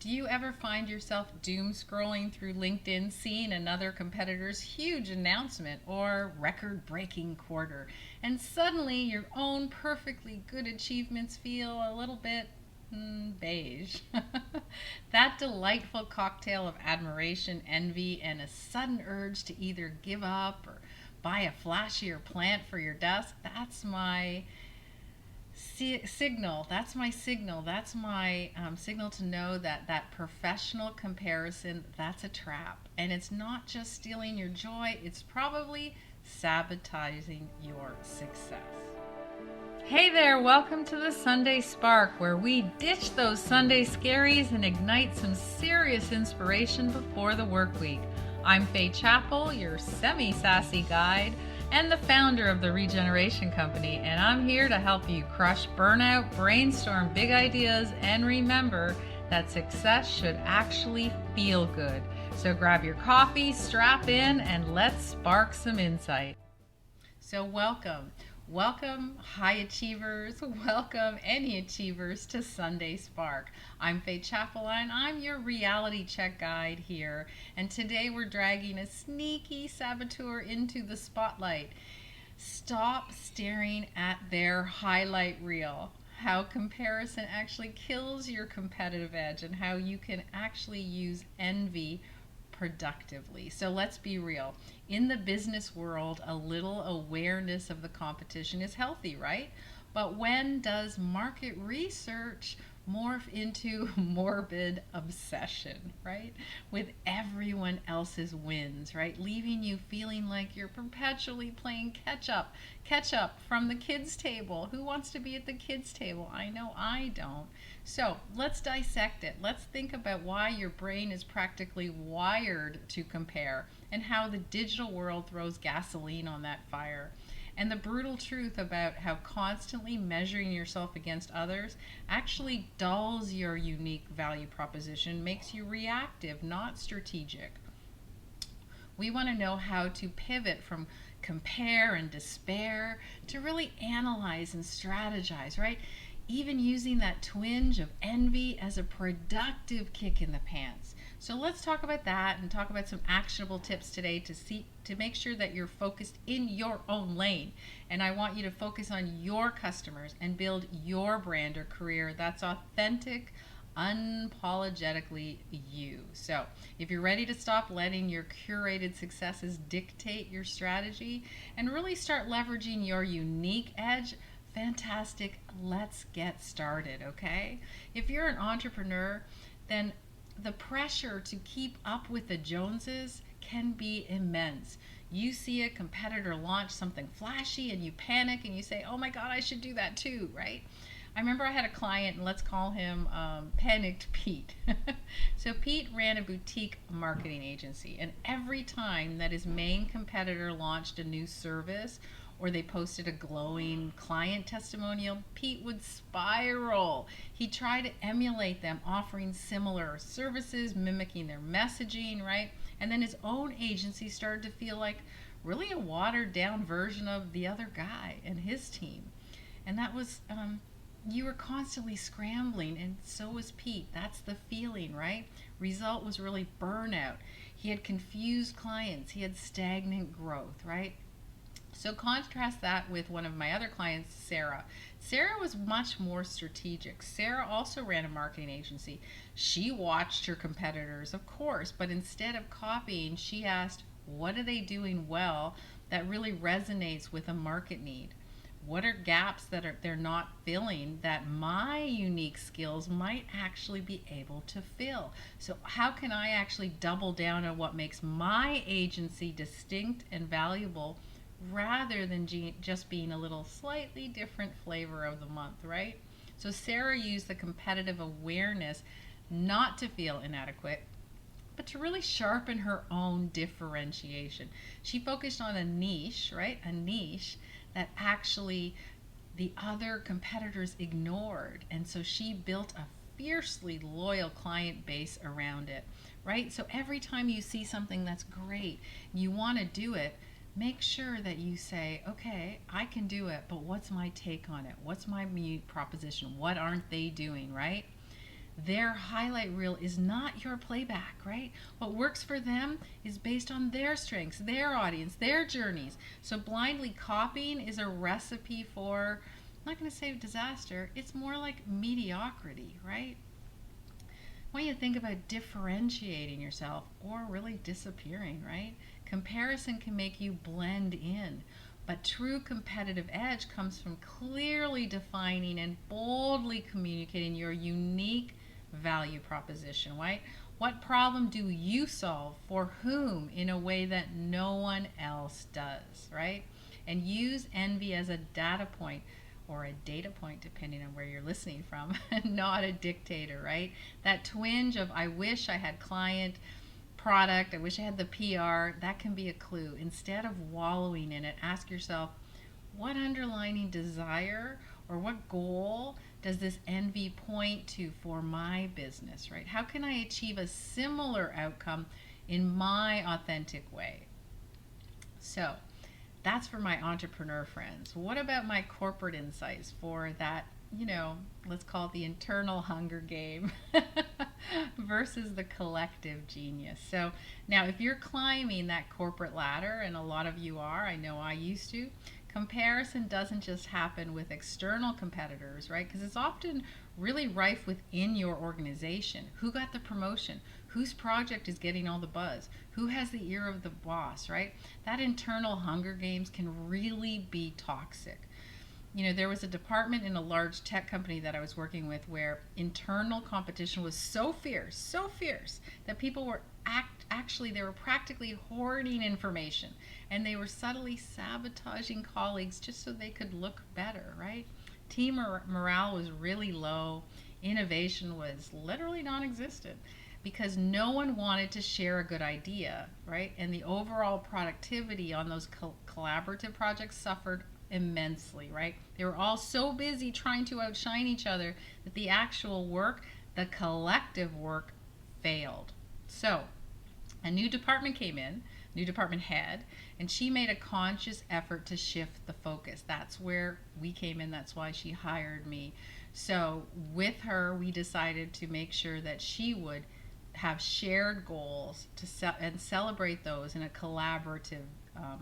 Do you ever find yourself doom scrolling through LinkedIn, seeing another competitor's huge announcement or record breaking quarter, and suddenly your own perfectly good achievements feel a little bit beige? That delightful cocktail of admiration, envy, and a sudden urge to either give up or buy a flashier plant for your desk, that's my signal. That's my signal. That's my signal to know that that professional comparison, that's a trap. And it's not just stealing your joy, it's probably sabotaging your success. Hey there, welcome to the Sunday Spark, where we ditch those Sunday scaries and ignite some serious inspiration before the work week. I'm Faye Chappell, your semi-sassy guide and the founder of the Regeneration Company, and I'm here to help you crush burnout, brainstorm big ideas, and remember that success should actually feel good. So grab your coffee, strap in, and let's spark some insight. So welcome. Welcome, high achievers. Welcome, any achievers, to Sunday Spark. I'm Faye Chappell, and I'm your reality check guide here. And today we're dragging a sneaky saboteur into the spotlight. Stop staring at their highlight reel. How comparison actually kills your competitive edge, and how you can actually use envy productively. So let's be real. In the business world, a little awareness of the competition is healthy, right? But when does market research morph into morbid obsession, right? With everyone else's wins, right? Leaving you feeling like you're perpetually playing catch up from the kids' table. Who wants to be at the kids' table? I know I don't. So let's dissect it. Let's think about why your brain is practically wired to compare, and how the digital world throws gasoline on that fire. And the brutal truth about how constantly measuring yourself against others actually dulls your unique value proposition, makes you reactive, not strategic. We want to know how to pivot from compare and despair to really analyze and strategize, right? Even using that twinge of envy as a productive kick in the pants. So let's talk about that and talk about some actionable tips today to make sure that you're focused in your own lane. And I want you to focus on your customers and build your brand or career that's authentic, unapologetically you. So if you're ready to stop letting your curated successes dictate your strategy and really start leveraging your unique edge, fantastic. Let's get started, okay? If you're an entrepreneur, then the pressure to keep up with the Joneses can be immense. You see a competitor launch something flashy and you panic and you say, oh my God, I should do that too, right? I remember I had a client, and let's call him Panicked Pete. So Pete ran a boutique marketing agency, and every time that his main competitor launched a new service or they posted a glowing client testimonial, Pete would spiral. He tried to emulate them, offering similar services, mimicking their messaging, right? And then his own agency started to feel like really a watered down version of the other guy and his team. And that was, you were constantly scrambling, and so was Pete. That's the feeling, right? Result was really burnout. He had confused clients, he had stagnant growth, right? So contrast that with one of my other clients, Sarah. Sarah was much more strategic. Sarah also ran a marketing agency. She watched her competitors, of course, but instead of copying, she asked, what are they doing well that really resonates with a market need? What are gaps that they're not filling that my unique skills might actually be able to fill? So how can I actually double down on what makes my agency distinct and valuable, rather than just being a little slightly different flavor of the month, right? So Sarah used the competitive awareness not to feel inadequate, but to really sharpen her own differentiation. She focused on a niche, right? A niche that actually the other competitors ignored. And so she built a fiercely loyal client base around it, right? So every time you see something that's great, you want to do it, make sure that you say, okay, I can do it, but what's my take on it? What's my proposition? What aren't they doing, right? Their highlight reel is not your playback, right? What works for them is based on their strengths, their audience, their journeys. So blindly copying is a recipe for, I'm not going to say disaster, it's more like mediocrity, right? When you think about differentiating yourself or really disappearing, right? Comparison can make you blend in, but true competitive edge comes from clearly defining and boldly communicating your unique value proposition, right? What problem do you solve for whom in a way that no one else does, right? And use envy as a data point or a data point, depending on where you're listening from, not a dictator, right? That twinge of, I wish I had client, product, I wish I had the PR, that can be a clue. Instead of wallowing in it, ask yourself, what underlying desire or what goal does this envy point to for my business, right? How can I achieve a similar outcome in my authentic way? So, that's for my entrepreneur friends. What about my corporate insights for that, let's call it the internal hunger game versus the collective genius? So now, if you're climbing that corporate ladder, and a lot of you are, I know I used to, comparison doesn't just happen with external competitors, right? Because it's often really rife within your organization. Who got the promotion? Whose project is getting all the buzz? Who has the ear of the boss, right? That internal hunger games can really be toxic. There was a department in a large tech company that I was working with where internal competition was so fierce that people were actually they were practically hoarding information, and they were subtly sabotaging colleagues just so they could look better, right? Team morale was really low. Innovation was literally non-existent because no one wanted to share a good idea, right? And the overall productivity on those collaborative projects suffered immensely, right? They were all so busy trying to outshine each other that the actual work, the collective work, failed. So, a new department came in, new department head, and she made a conscious effort to shift the focus. That's where we came in. That's why she hired me. So, with her, we decided to make sure that she would have shared goals and celebrate those in a collaborative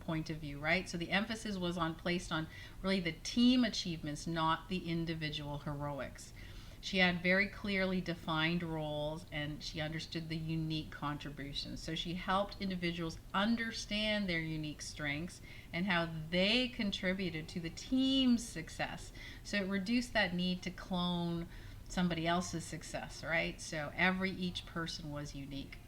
point of view, right? So the emphasis was placed on really the team achievements, not the individual heroics. She had very clearly defined roles, and she understood the unique contributions. So she helped individuals understand their unique strengths and how they contributed to the team's success. So it reduced that need to clone somebody else's success, right? So each person was unique.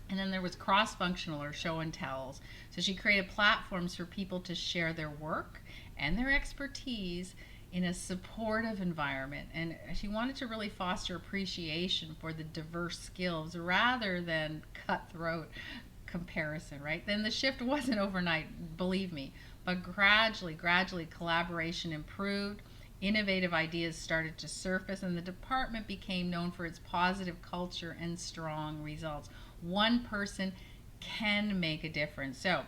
And then there was cross-functional or show and tells. So she created platforms for people to share their work and their expertise in a supportive environment. And she wanted to really foster appreciation for the diverse skills rather than cutthroat comparison, right? Then the shift wasn't overnight, believe me, but gradually collaboration improved. Innovative ideas started to surface, and the department became known for its positive culture and strong results. One person can make a difference. So,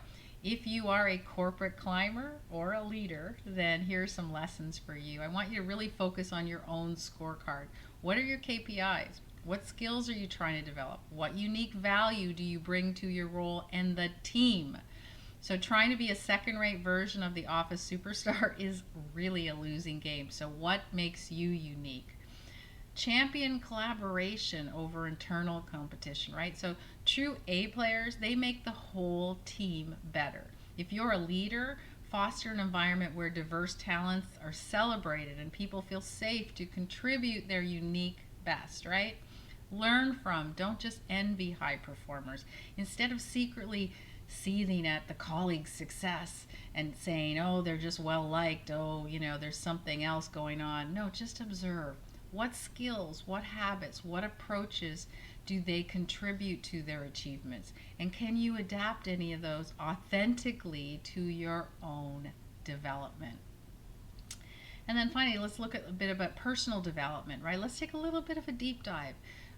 if you are a corporate climber or a leader, then here's some lessons for you. I want you to really focus on your own scorecard. What are your KPIs? What skills are you trying to develop? What unique value do you bring to your role and the team? So trying to be a second-rate version of the office superstar is really a losing game. So what makes you unique? Champion collaboration over internal competition, right? So true A players, they make the whole team better. If you're a leader, foster an environment where diverse talents are celebrated and people feel safe to contribute their unique best, right? Learn from, don't just envy high performers. Instead of secretly seething at the colleague's success and saying, oh, they're just well liked, oh, there's something else going on. No, just observe. What skills, what habits, what approaches do they contribute to their achievements? And can you adapt any of those authentically to your own development? And then finally, let's look at a bit about personal development, right? Let's take a little bit of a deep dive.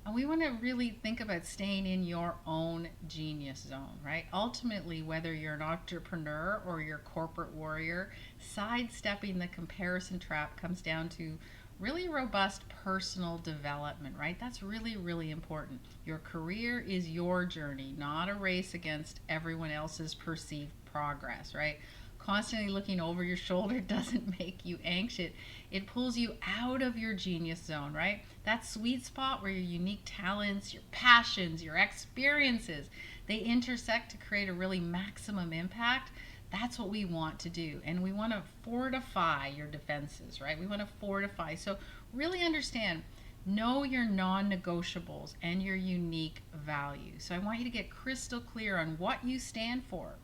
And we want to really think about staying in your own genius zone, right? Ultimately, whether you're an entrepreneur or you're a corporate warrior, sidestepping the comparison trap comes down to really robust personal development, right? That's really, really important. Your career is your journey, not a race against everyone else's perceived progress, right? Constantly looking over your shoulder doesn't make you anxious. It pulls you out of your genius zone, right? That sweet spot where your unique talents, your passions, your experiences, they intersect to create a really maximum impact. That's what we want to do. And we want to fortify your defenses, right? We want to fortify. So really understand, know your non-negotiables and your unique value. So I want you to get crystal clear on what you stand for,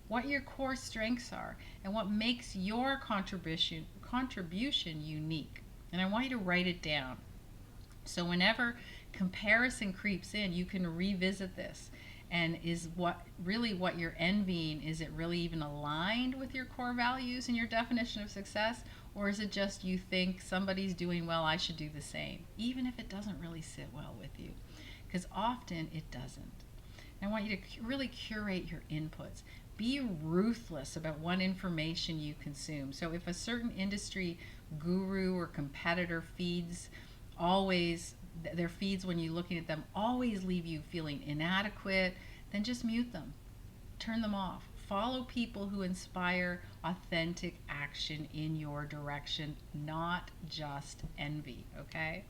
what your core strengths are, and what makes your contribution unique. And I want you to write it down. So whenever comparison creeps in, you can revisit this. And is what you're envying, is it really even aligned with your core values and your definition of success? Or is it just you think somebody's doing well, I should do the same, even if it doesn't really sit well with you? Because often it doesn't. And I want you to really curate your inputs. Be ruthless about what information you consume. So if a certain industry guru or competitor their feeds when you're looking at them always leave you feeling inadequate, then just mute them. Turn them off. Follow people who inspire authentic action in your direction, not just envy, okay?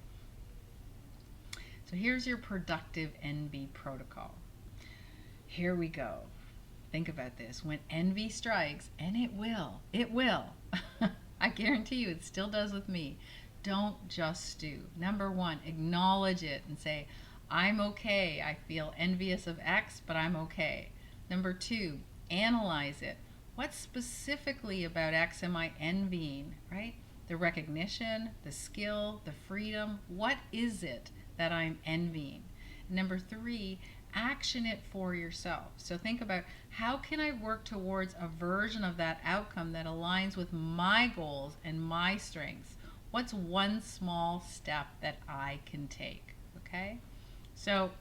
So here's your productive envy protocol. Here we go. Think about this. When envy strikes, and it will, I guarantee you it still does with me, don't just stew. Number one, acknowledge it and say, I'm okay. I feel envious of X, but I'm okay. Number two, analyze it. What specifically about X am I envying, right? The recognition, the skill, the freedom. What is it that I'm envying? Number three, action it for yourself. So think about, how can I work towards a version of that outcome that aligns with my goals and my strengths? What's one small step that I can take? Okay? So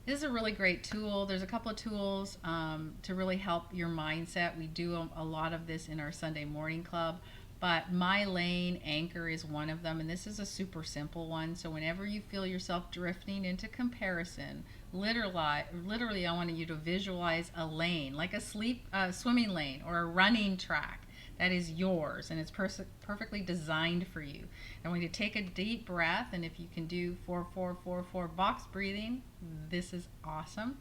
this is a really great tool. There's a couple of tools to really help your mindset. We do a lot of this in our Sunday morning club, but My Lane Anchor is one of them, and this is a super simple one. So whenever you feel yourself drifting into comparison, literally I want you to visualize a lane, like a swimming lane or a running track that is yours, and it's perfectly designed for you. I want you to take a deep breath, and if you can do 4-4-4-4 box breathing, this is awesome.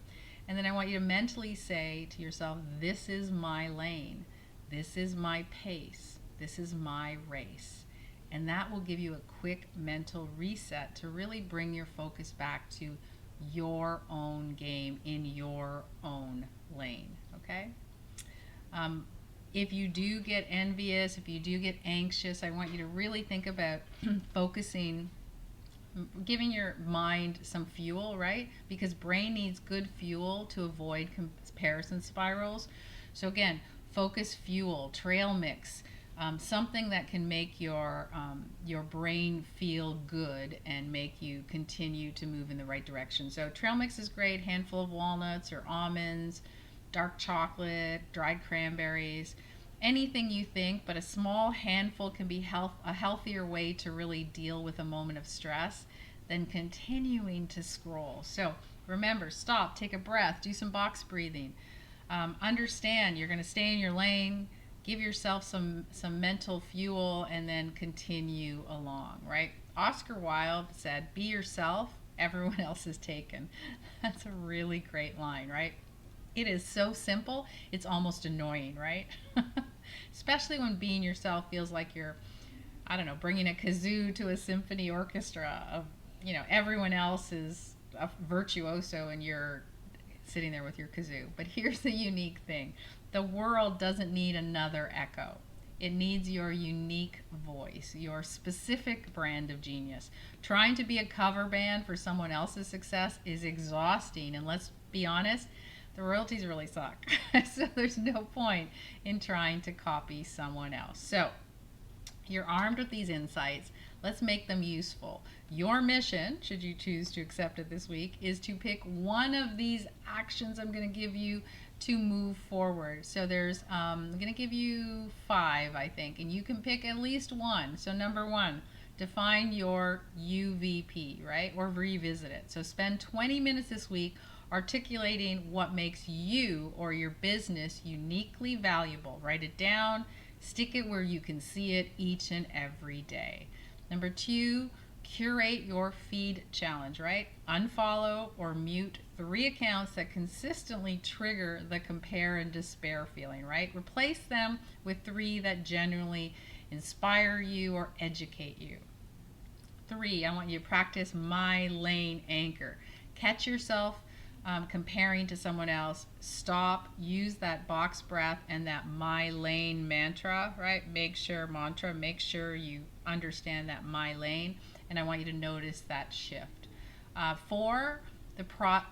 And then I want you to mentally say to yourself, this is my lane, this is my pace, this is my race. And that will give you a quick mental reset to really bring your focus back to your own game in your own lane, okay? If you do get envious, if you do get anxious, I want you to really think about focusing, giving your mind some fuel, right? Because brain needs good fuel to avoid comparison spirals. So again, focus fuel, trail mix, something that can make your brain feel good and make you continue to move in the right direction. So trail mix is great, handful of walnuts or almonds, dark chocolate, dried cranberries, anything you think, but a small handful can be a healthier way to really deal with a moment of stress than continuing to scroll. So remember, stop, take a breath, do some box breathing. Understand you're going to stay in your lane, give yourself some mental fuel, and then continue along, right? Oscar Wilde said, be yourself, everyone else is taken. That's a really great line, right? It is so simple, it's almost annoying, right? Especially when being yourself feels like you're, I don't know, bringing a kazoo to a symphony orchestra of, everyone else is a virtuoso and you're sitting there with your kazoo. But here's the unique thing. The world doesn't need another echo. It needs your unique voice, your specific brand of genius. Trying to be a cover band for someone else's success is exhausting, and let's be honest, the royalties really suck. So there's no point in trying to copy someone else. So you're armed with these insights. Let's make them useful. Your mission, should you choose to accept it this week, is to pick one of these actions I'm going to give you to move forward. So I'm going to give you 5, I think, and you can pick at least one. So number 1, define your UVP, right? Or revisit it. So spend 20 minutes this week articulating what makes you or your business uniquely valuable. Write it down, stick it where you can see it each and every day. Number 2, curate your feed challenge, right? Unfollow or mute 3 accounts that consistently trigger the compare and despair feeling, right? Replace them with 3 that genuinely inspire you or educate you. 3, I want you to practice my lane anchor. Catch yourself comparing to someone else. Stop, use that box breath and that my lane mantra, right? Make sure you understand that my lane, and I want you to notice that shift. 4, the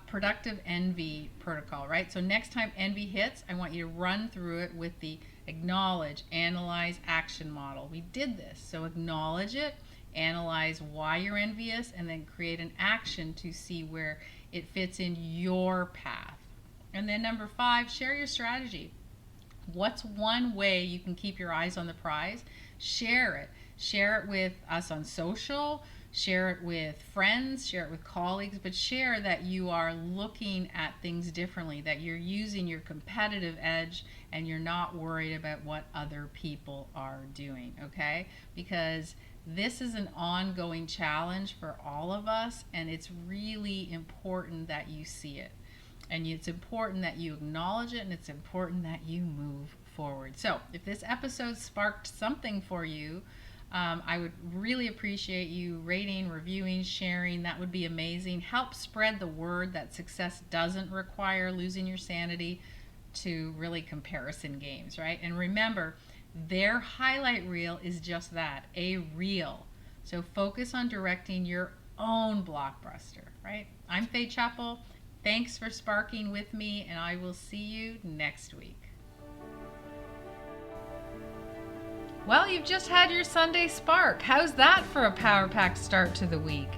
productive envy protocol, right? So next time envy hits, I want you to run through it with the acknowledge, analyze, action model. We did this. So acknowledge it, analyze why you're envious, and then create an action to see where it fits in your path. And then number 5, share your strategy. What's one way you can keep your eyes on the prize? Share it. Share it with us on social, share it with friends, share it with colleagues, but share that you are looking at things differently, that you're using your competitive edge and you're not worried about what other people are doing, okay? Because this is an ongoing challenge for all of us, and it's really important that you see it. And it's important that you acknowledge it, and it's important that you move forward. So if this episode sparked something for you, I would really appreciate you rating, reviewing, sharing. That would be amazing. Help spread the word that success doesn't require losing your sanity to really comparison games, right? And remember, their highlight reel is just that, a reel. So focus on directing your own blockbuster, right? I'm Faye Chappell. Thanks for sparking with me, and I will see you next week. Well, you've just had your Sunday spark. How's that for a power-packed start to the week?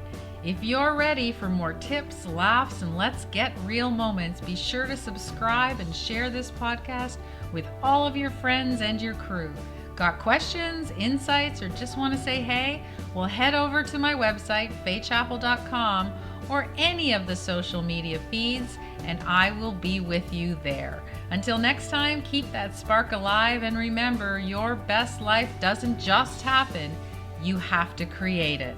If you're ready for more tips, laughs, and let's get real moments, be sure to subscribe and share this podcast with all of your friends and your crew. Got questions, insights, or just want to say hey? Well, head over to my website, fayechappell.com, or any of the social media feeds, and I will be with you there. Until next time, keep that spark alive, and remember, your best life doesn't just happen, you have to create it.